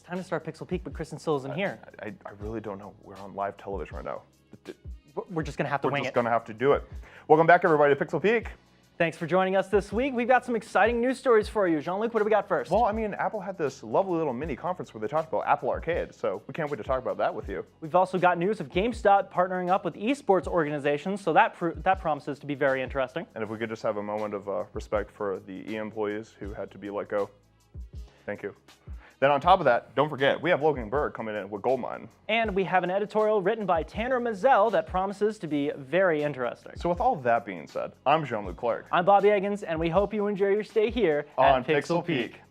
Time to start Pixel Peek, but Kristen still isn't here. I really don't know. We're on live television right now. We're just going to have to wing it. We're just going to have to do it. Welcome back, everybody, to Pixel Peek. Thanks for joining us this week. We've got some exciting news stories for you. Jean-Luc, what do we got first? Well, I mean, Apple had this lovely little mini conference where they talked about Apple Arcade, so we can't wait to talk about that with you. We've also got news of GameStop partnering up with esports organizations, so that promises to be very interesting. And if we could just have a moment of respect for the E employees who had to be let go. Thank you. Then on top of that, don't forget, we have Logan Berg coming in with GoldMine. And we have an editorial written by Tanner Mizelle that promises to be very interesting. So with all of that being said, I'm Jean-Luc Clark. I'm Bobby Eggins, and we hope you enjoy your stay here on at Pixel Peek.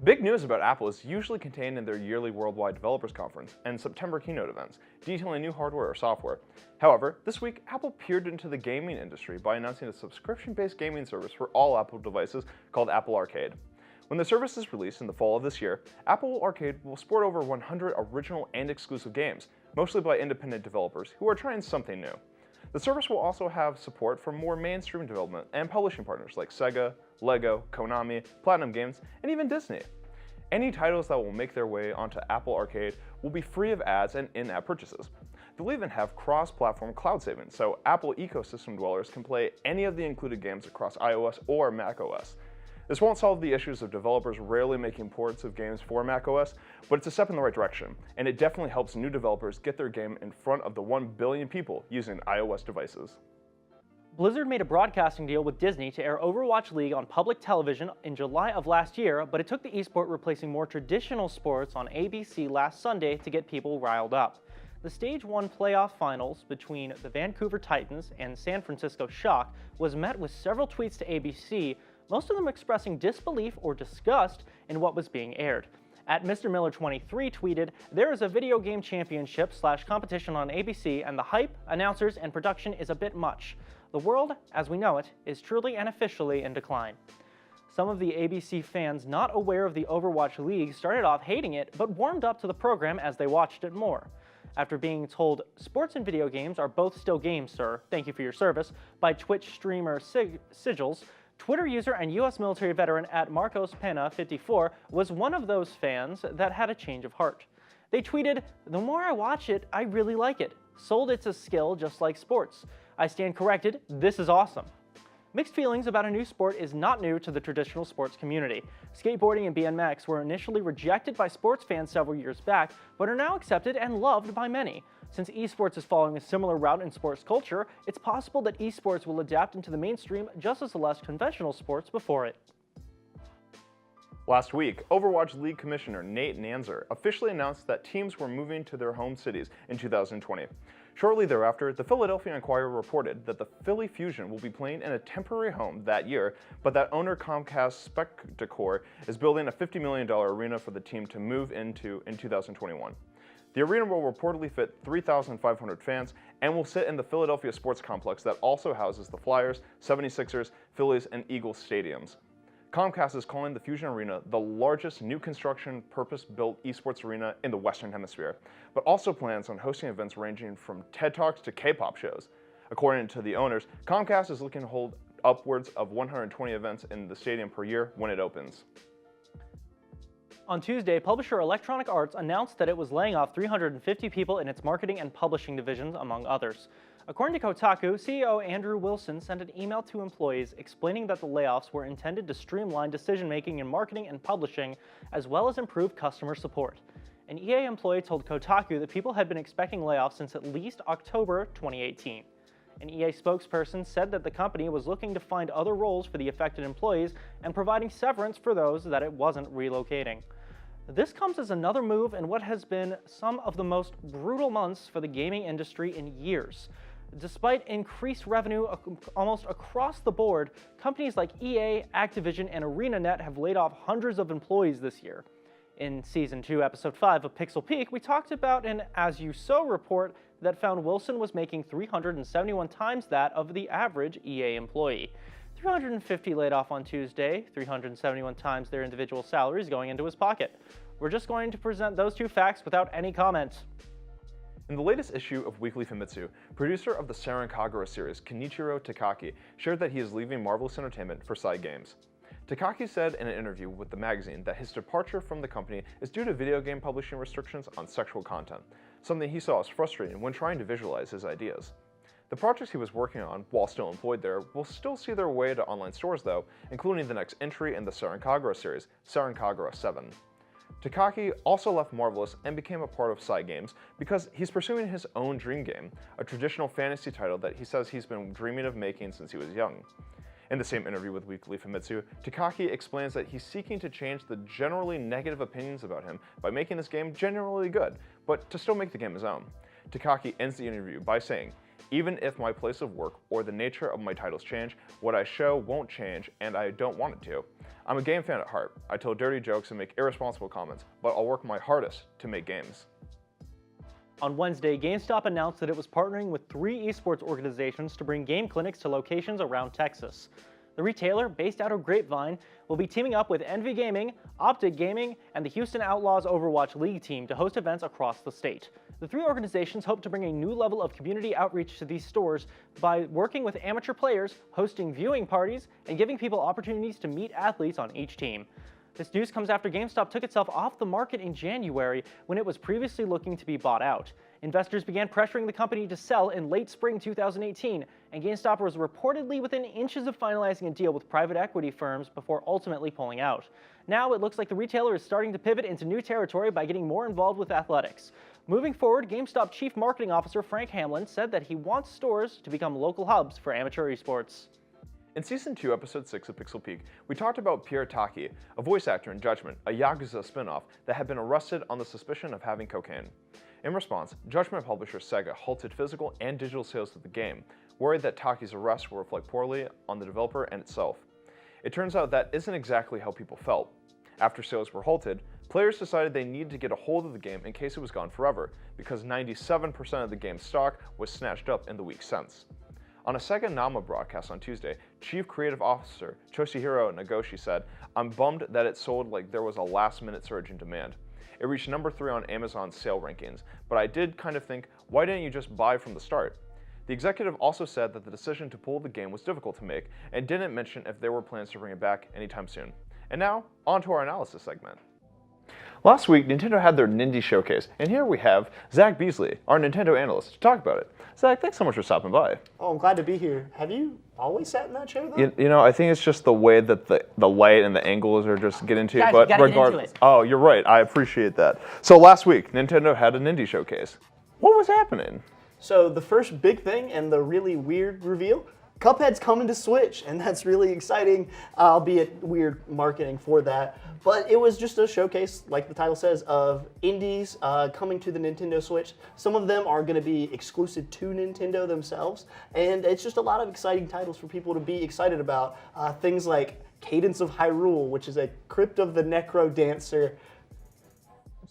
Big news about Apple is usually contained in their yearly Worldwide Developers Conference and September keynote events, detailing new hardware or software. However, this week, Apple peered into the gaming industry by announcing a subscription-based gaming service for all Apple devices called Apple Arcade. When the service is released in the fall of this year, Apple Arcade will sport over 100 original and exclusive games, mostly by independent developers who are trying something new. The service will also have support for more mainstream development and publishing partners like Sega, Lego, Konami, Platinum Games, and even Disney. Any titles that will make their way onto Apple Arcade will be free of ads and in-app purchases. They'll even have cross-platform cloud savings, so Apple ecosystem dwellers can play any of the included games across iOS or macOS. This won't solve the issues of developers rarely making ports of games for macOS, but it's a step in the right direction, and it definitely helps new developers get their game in front of the 1 billion people using iOS devices. Blizzard made a broadcasting deal with Disney to air Overwatch League on public television in July of last year, but it took the esport replacing more traditional sports on ABC last Sunday to get people riled up. The Stage 1 playoff finals between the Vancouver Titans and San Francisco Shock was met with several tweets to ABC, most of them expressing disbelief or disgust in what was being aired. At Mr. Miller23 tweeted, "There is a video game championship / competition on ABC, and the hype, announcers, and production is a bit much. The world, as we know it, is truly and officially in decline." Some of the ABC fans not aware of the Overwatch League started off hating it, but warmed up to the program as they watched it more. After being told, "Sports and video games are both still games, sir. Thank you for your service," by Twitch streamer Sigils, Twitter user and U.S. military veteran at Marcos Pena 54 was one of those fans that had a change of heart. They tweeted, "The more I watch it, I really like it. Sold it's a skill just like sports. I stand corrected, this is awesome." Mixed feelings about a new sport is not new to the traditional sports community. Skateboarding and BMX were initially rejected by sports fans several years back, but are now accepted and loved by many. Since esports is following a similar route in sports culture, it's possible that esports will adapt into the mainstream just as the less conventional sports before it. Last week, Overwatch League Commissioner Nate Nanzer officially announced that teams were moving to their home cities in 2020. Shortly thereafter, the Philadelphia Inquirer reported that the Philly Fusion will be playing in a temporary home that year, but that owner Comcast Spectacor is building a $50 million arena for the team to move into in 2021. The arena will reportedly fit 3,500 fans and will sit in the Philadelphia Sports Complex that also houses the Flyers, 76ers, Phillies, and Eagles stadiums. Comcast is calling the Fusion Arena the largest new construction purpose-built esports arena in the Western Hemisphere, but also plans on hosting events ranging from TED Talks to K-pop shows. According to the owners, Comcast is looking to hold upwards of 120 events in the stadium per year when it opens. On Tuesday, publisher Electronic Arts announced that it was laying off 350 people in its marketing and publishing divisions, among others. According to Kotaku, CEO Andrew Wilson sent an email to employees explaining that the layoffs were intended to streamline decision-making in marketing and publishing, as well as improve customer support. An EA employee told Kotaku that people had been expecting layoffs since at least October 2018. An EA spokesperson said that the company was looking to find other roles for the affected employees and providing severance for those that it wasn't relocating. This comes as another move in what has been some of the most brutal months for the gaming industry in years. Despite increased revenue almost across the board, companies like EA, Activision, and ArenaNet have laid off hundreds of employees this year. In Season 2, Episode 5 of Pixel Peek, we talked about an As You Sow report that found Wilson was making 371 times that of the average EA employee. 350 laid off on Tuesday, 371 times their individual salaries going into his pocket. We're just going to present those two facts without any comment. In the latest issue of Weekly Famitsu, producer of the Saren Kagura series, Kenichiro Takaki, shared that he is leaving Marvelous Entertainment for Side Games. Takaki said in an interview with the magazine that his departure from the company is due to video game publishing restrictions on sexual content, something he saw as frustrating when trying to visualize his ideas. The projects he was working on, while still employed there, will still see their way to online stores though, including the next entry in the Saren Kagura series, Saren Kagura 7. Takaki also left Marvelous and became a part of Side Games because he's pursuing his own dream game, a traditional fantasy title that he says he's been dreaming of making since he was young. In the same interview with Weekly Famitsu, Takaki explains that he's seeking to change the generally negative opinions about him by making this game generally good, but to still make the game his own. Takaki ends the interview by saying, "Even if my place of work or the nature of my titles change, what I show won't change and I don't want it to. I'm a game fan at heart. I tell dirty jokes and make irresponsible comments, but I'll work my hardest to make games." On Wednesday, GameStop announced that it was partnering with 3 esports organizations to bring game clinics to locations around Texas. The retailer, based out of Grapevine, will be teaming up with Envy Gaming, Optic Gaming, and the Houston Outlaws Overwatch League team to host events across the state. The 3 organizations hope to bring a new level of community outreach to these stores by working with amateur players, hosting viewing parties, and giving people opportunities to meet athletes on each team. This news comes after GameStop took itself off the market in January when it was previously looking to be bought out. Investors began pressuring the company to sell in late spring 2018, and GameStop was reportedly within inches of finalizing a deal with private equity firms before ultimately pulling out. Now it looks like the retailer is starting to pivot into new territory by getting more involved with athletics. Moving forward, GameStop Chief Marketing Officer Frank Hamlin said that he wants stores to become local hubs for amateur esports. In Season 2, Episode 6 of Pixel Peak, we talked about Pierre Taki, a voice actor in Judgment, a Yakuza spin-off that had been arrested on the suspicion of having cocaine. In response, Judgment publisher Sega halted physical and digital sales of the game, worried that Taki's arrest will reflect poorly on the developer and itself. It turns out that isn't exactly how people felt. After sales were halted, players decided they needed to get a hold of the game in case it was gone forever, because 97% of the game's stock was snatched up in the weeks since. On a Sega Nama broadcast on Tuesday, Chief Creative Officer Toshihiro Nagoshi said, "I'm bummed that it sold like there was a last-minute surge in demand. It reached number 3 on Amazon's sale rankings, but I did kind of think, why didn't you just buy from the start?" The executive also said that the decision to pull the game was difficult to make and didn't mention if there were plans to bring it back anytime soon. And now, on to our analysis segment. Last week, Nintendo had their Nindy showcase, and here we have Zack Beasley, our Nintendo analyst, to talk about it. Zack, thanks so much for stopping by. Oh, I'm glad to be here. Have you always sat in that chair, though? You know, I think it's just the way that the light and the angles are just getting to. Guys, but you gotta regardless, get into it. Oh, you're right. I appreciate that. So last week, Nintendo had a Nindy showcase. What was happening? So the first big thing and the really weird reveal, Cuphead's coming to Switch, and that's really exciting, albeit weird marketing for that. But it was just a showcase, like the title says, of indies coming to the Nintendo Switch. Some of them are going to be exclusive to Nintendo themselves, and it's just a lot of exciting titles for people to be excited about. Things like Cadence of Hyrule, which is a Crypt of the Necro Dancer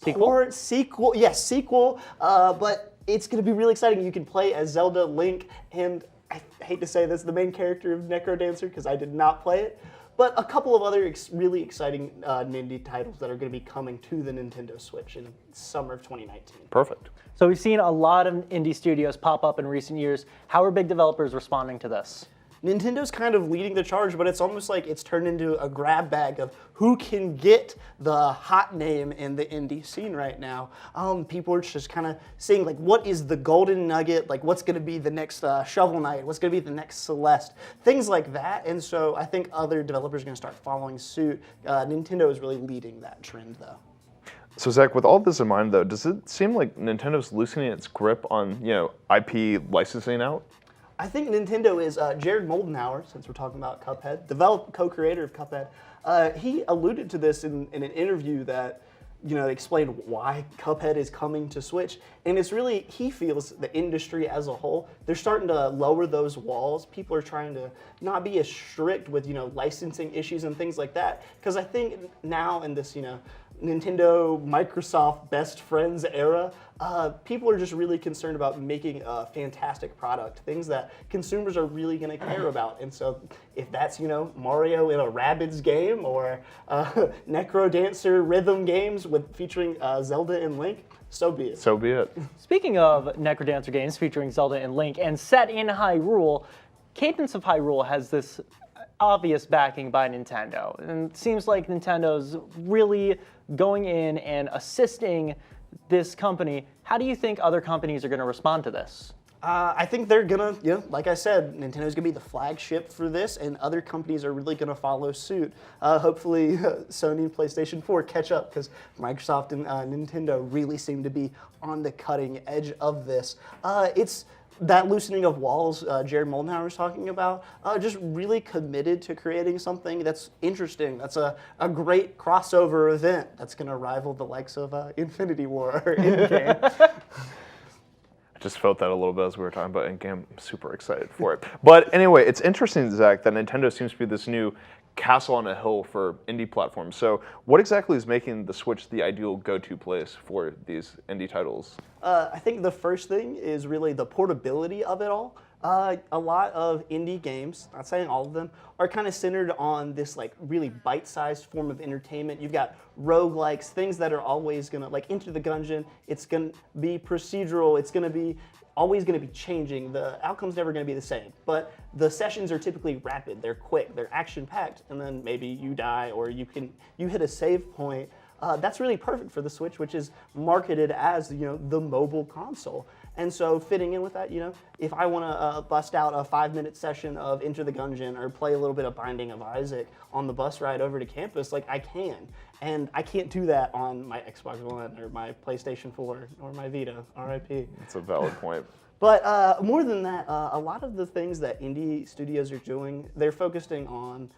sequel. Yes, sequel, but it's going to be really exciting. You can play as Zelda, Link, and I hate to say this, the main character of Necrodancer, because I did not play it, but a couple of other really exciting Nindy titles that are going to be coming to the Nintendo Switch in summer of 2019. Perfect. So we've seen a lot of indie studios pop up in recent years. How are big developers responding to this? Nintendo's kind of leading the charge, but it's almost like it's turned into a grab bag of who can get the hot name in the indie scene right now. People are just kind of seeing, like, what is the golden nugget? Like, what's going to be the next Shovel Knight? What's going to be the next Celeste? Things like that. And so I think other developers are going to start following suit. Nintendo is really leading that trend, though. So Zach, with all this in mind, though, does it seem like Nintendo's loosening its grip on, IP licensing out? I think Nintendo is Jared Moldenhauer, since we're talking about Cuphead, co-creator of Cuphead. He alluded to this in an interview that, explained why Cuphead is coming to Switch. And it's really, he feels the industry as a whole, they're starting to lower those walls. People are trying to not be as strict with, licensing issues and things like that. Because I think now in this, Nintendo, Microsoft best friends era, people are just really concerned about making a fantastic product, things that consumers are really going to care about. And so if that's, Mario in a Rabbids game or Necrodancer rhythm games featuring Zelda and Link, so be it. So be it. Speaking of Necrodancer games featuring Zelda and Link and set in Hyrule, Cadence of Hyrule has this obvious backing by Nintendo. And it seems like Nintendo's really going in and assisting this company. How do you think other companies are going to respond to this? I think they're gonna, like I said, Nintendo's gonna be the flagship for this, and other companies are really gonna follow suit. Hopefully, Sony and PlayStation 4 catch up, because Microsoft and Nintendo really seem to be on the cutting edge of this. It's that loosening of walls Jared Moldenhauer was talking about, just really committed to creating something that's interesting. That's a great crossover event that's gonna rival the likes of Infinity War or Endgame. Just felt that a little bit as we were talking about Endgame. I'm super excited for it. But anyway, it's interesting, Zach, that Nintendo seems to be this new castle on a hill for indie platforms. So what exactly is making the Switch the ideal go-to place for these indie titles? I think the first thing is really the portability of it all. A lot of indie games, not saying all of them, are kind of centered on this like really bite-sized form of entertainment. You've got roguelikes, things that are always gonna, like Enter the Gungeon, it's gonna be procedural, it's gonna be always gonna be changing. The outcome's never gonna be the same, but the sessions are typically rapid, they're quick, they're action-packed, and then maybe you die or you hit a save point. That's really perfect for the Switch, which is marketed as the mobile console. And so fitting in with that, if I want to bust out a 5-minute session of Enter the Gungeon or play a little bit of Binding of Isaac on the bus ride over to campus, like I can. And I can't do that on my Xbox One or my PlayStation 4 or my Vita, RIP. That's a valid point. But more than that, a lot of the things that indie studios are doing, they're focusing on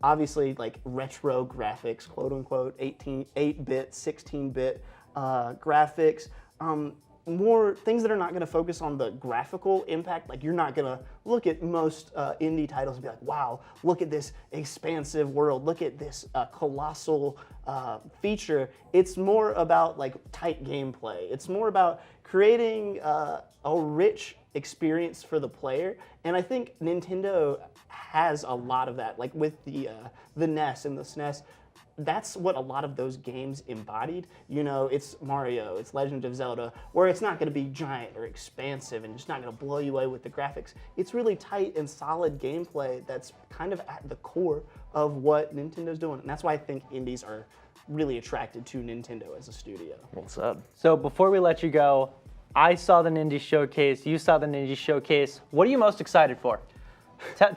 obviously like retro graphics, quote unquote, 8-bit, 16-bit graphics. More things that are not going to focus on the graphical impact. Like you're not going to look at most indie titles and be like, wow, look at this expansive world. Look at this colossal feature. It's more about like tight gameplay. It's more about creating a rich experience for the player. And I think Nintendo has a lot of that. Like with the NES and the SNES, that's what a lot of those games embodied. It's Mario, it's Legend of Zelda, where it's not going to be giant or expansive and just not going to blow you away with the graphics. It's really tight and solid gameplay that's kind of at the core of what Nintendo's doing. And that's why I think indies are really attracted to Nintendo as a studio. Well said. So before we let you go, I saw the Ninja Showcase, you saw the Ninja Showcase. What are you most excited for?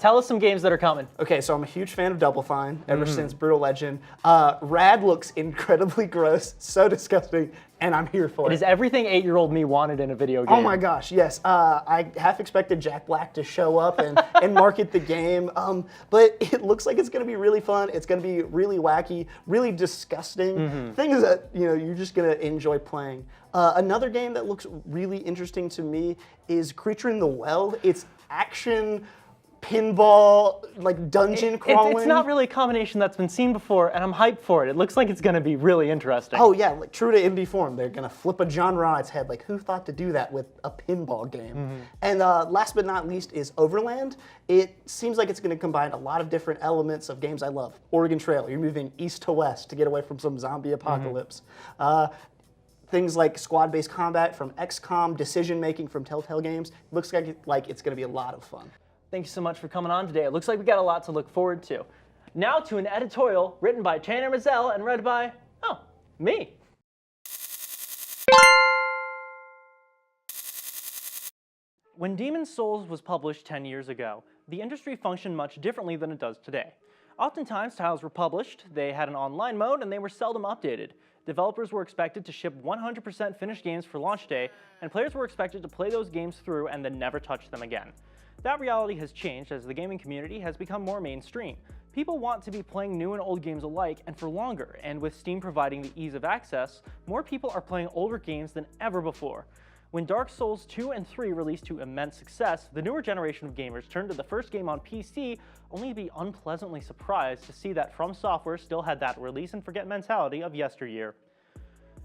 Tell us some games that are coming. Okay, so I'm a huge fan of Double Fine ever since Brutal Legend. Rad looks incredibly gross, so disgusting, and I'm here for it. It is everything 8-year-old me wanted in a video game. Oh my gosh, yes. I half expected Jack Black to show up and market the game, but it looks like it's going to be really fun. It's going to be really wacky, really disgusting. Things that you're just going to enjoy playing. Another game that looks really interesting to me is Creature in the Well. It's action pinball, like dungeon crawling. It's not really a combination that's been seen before, and I'm hyped for it. It looks like it's going to be really interesting. Oh yeah, like true to indie form, they're going to flip a genre on its head. Like who thought to do that with a pinball game? And last but not least is Overland. It seems like it's going to combine a lot of different elements of games I love. Oregon Trail, you're moving east to west to get away from some zombie apocalypse. Things like squad-based combat from XCOM, decision-making from Telltale Games. Looks like it's going to be a lot of fun. Thank you so much for coming on today. It looks like we got a lot to look forward to. Now to an editorial written by Tanner Mizelle and read by, me. When Demon's Souls was published 10 years ago, the industry functioned much differently than it does today. Oftentimes, titles were published, they had an online mode, and they were seldom updated. Developers were expected to ship 100% finished games for launch day, and players were expected to play those games through and then never touch them again. That reality has changed as the gaming community has become more mainstream. People want to be playing new and old games alike and for longer, and with Steam providing the ease of access, more people are playing older games than ever before. When Dark Souls 2 and 3 released to immense success, the newer generation of gamers turned to the first game on PC only to be unpleasantly surprised to see that From Software still had that release and forget mentality of yesteryear.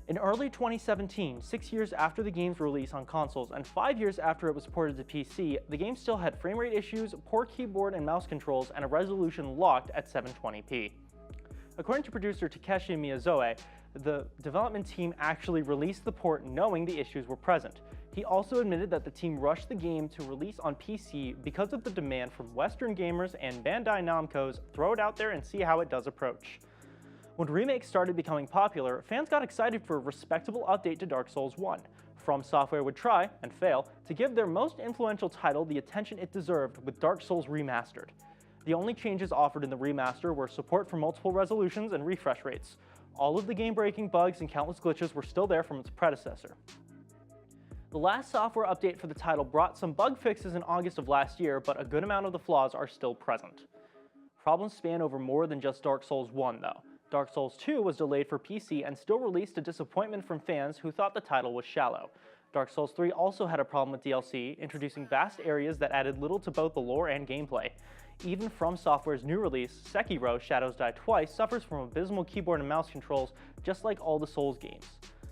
In early 2017, 6 years after the game's release on consoles and 5 years after it was ported to PC, the game still had frame rate issues, poor keyboard and mouse controls, and a resolution locked at 720p. According to producer Takeshi Miyazoe, the development team actually released the port knowing the issues were present. He also admitted that the team rushed the game to release on PC because of the demand from Western gamers and Bandai Namco's throw it out there and see how it does approach. When remakes started becoming popular, fans got excited for a respectable update to Dark Souls 1. From Software would try, and fail, to give their most influential title the attention it deserved with Dark Souls Remastered. The only changes offered in the remaster were support for multiple resolutions and refresh rates. All of the game-breaking bugs and countless glitches were still there from its predecessor. The last software update for the title brought some bug fixes in August of last year, but a good amount of the flaws are still present. Problems span over more than just Dark Souls 1, though. Dark Souls 2 was delayed for PC and still released to disappointment from fans who thought the title was shallow. Dark Souls 3 also had a problem with DLC, introducing vast areas that added little to both the lore and gameplay. Even From Software's new release, Sekiro: Shadows Die Twice suffers from abysmal keyboard and mouse controls, just like all the Souls games.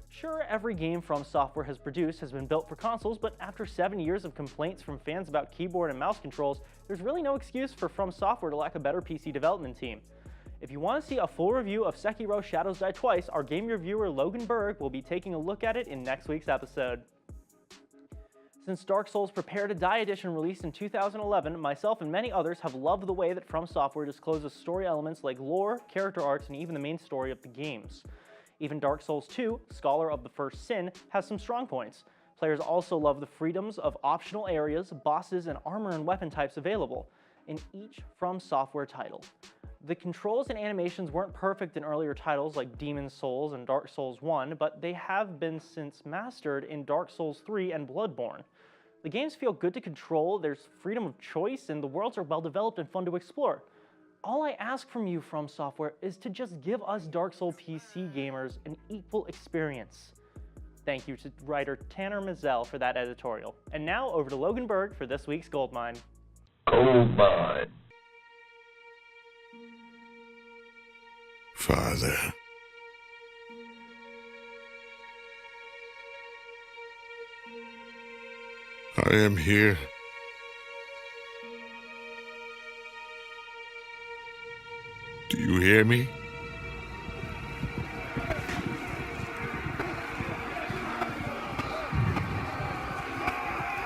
Sure, every game From Software has produced has been built for consoles, but after 7 years of complaints from fans about keyboard and mouse controls, there's really no excuse for From Software to lack a better PC development team. If you want to see a full review of Sekiro: Shadows Die Twice, our game reviewer Logan Berg will be taking a look at it in next week's episode. Since Dark Souls Prepare to Die Edition released in 2011, myself and many others have loved the way that From Software discloses story elements like lore, character arcs, and even the main story of the games. Even Dark Souls 2, Scholar of the First Sin, has some strong points. Players also love the freedoms of optional areas, bosses, and armor and weapon types available in each From Software title. The controls and animations weren't perfect in earlier titles like Demon's Souls and Dark Souls 1, but they have been since mastered in Dark Souls 3 and Bloodborne. The games feel good to control, there's freedom of choice, and the worlds are well developed and fun to explore. All I ask from you, From Software, is to just give us Dark Souls PC gamers an equal experience. Thank you to writer Tanner Mizelle for that editorial. And now over to Logan Berg for this week's GoldMine. GoldMine. Father, I am here. Do you hear me?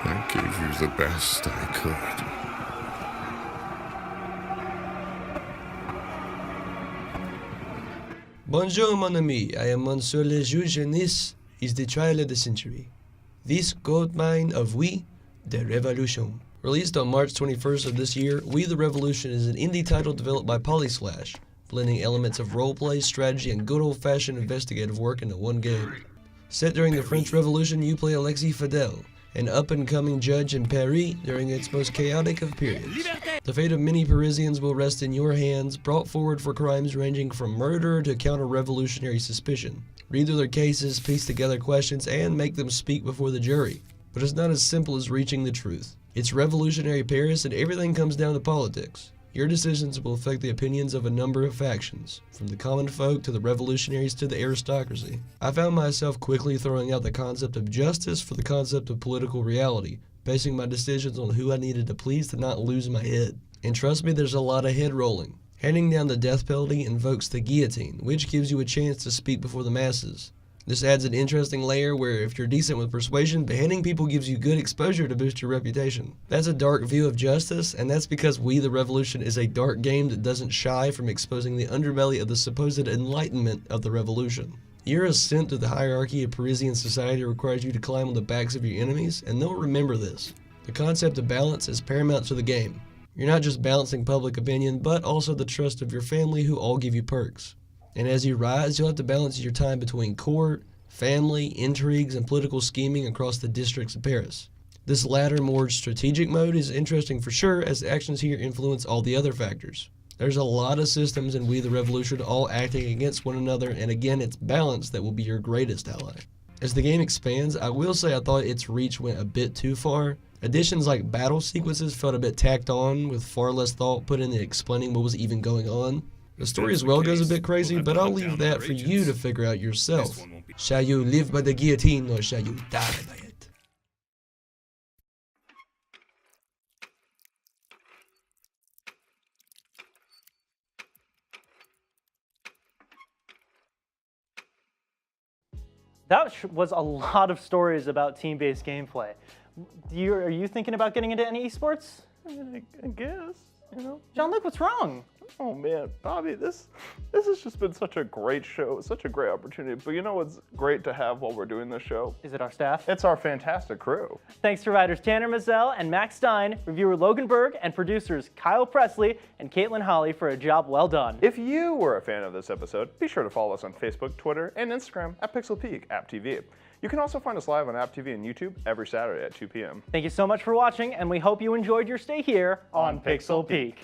I gave you the best I could. Bonjour, mon ami. I am Monsieur le Juge, and this is the trial of the century. This GoldMine of We, the Revolution. Released on March 21st of this year, We the Revolution is an indie title developed by Polyslash, blending elements of roleplay, strategy, and good old-fashioned investigative work into one game. Set during the French Revolution, you play Alexis Fidel, an up-and-coming judge in Paris during its most chaotic of periods. The fate of many Parisians will rest in your hands, brought forward for crimes ranging from murder to counter-revolutionary suspicion. Read through their cases, piece together questions, and make them speak before the jury. But it's not as simple as reaching the truth. It's revolutionary Paris, and everything comes down to politics. Your decisions will affect the opinions of a number of factions, from the common folk to the revolutionaries to the aristocracy. I found myself quickly throwing out the concept of justice for the concept of political reality, basing my decisions on who I needed to please to not lose my head. And trust me, there's a lot of head rolling. Handing down the death penalty invokes the guillotine, which gives you a chance to speak before the masses. This adds an interesting layer where if you're decent with persuasion, beheading people gives you good exposure to boost your reputation. That's a dark view of justice, and that's because We the Revolution is a dark game that doesn't shy from exposing the underbelly of the supposed enlightenment of the revolution. Your ascent through the hierarchy of Parisian society requires you to climb on the backs of your enemies, and they'll remember this. The concept of balance is paramount to the game. You're not just balancing public opinion, but also the trust of your family who all give you perks. And as you rise, you'll have to balance your time between court, family, intrigues, and political scheming across the districts of Paris. This latter, more strategic mode is interesting for sure, as the actions here influence all the other factors. There's a lot of systems in We the Revolution all acting against one another, and again, it's balance that will be your greatest ally. As the game expands, I will say I thought its reach went a bit too far. Additions like battle sequences felt a bit tacked on, with far less thought put into explaining what was even going on. The story as well goes a bit crazy, but I'll leave that for you to figure out yourself. Shall you live by the guillotine, or shall you die by it? That was a lot of stories about team-based gameplay. Are you thinking about getting into any esports? I guess, you know. John Luke, what's wrong? Oh man, Bobby, this has just been such a great show, such a great opportunity. But you know what's great to have while we're doing this show? Is it our staff? It's our fantastic crew. Thanks to writers Tanner Mizelle and Max Stein, reviewer Logan Berg, and producers Kyle Presley and Caitlin Holly for a job well done. If you were a fan of this episode, be sure to follow us on Facebook, Twitter, and Instagram at PixelPeak AppTV. You can also find us live on AppTV and YouTube every Saturday at 2 p.m. Thank you so much for watching, and we hope you enjoyed your stay here on Pixel Peak.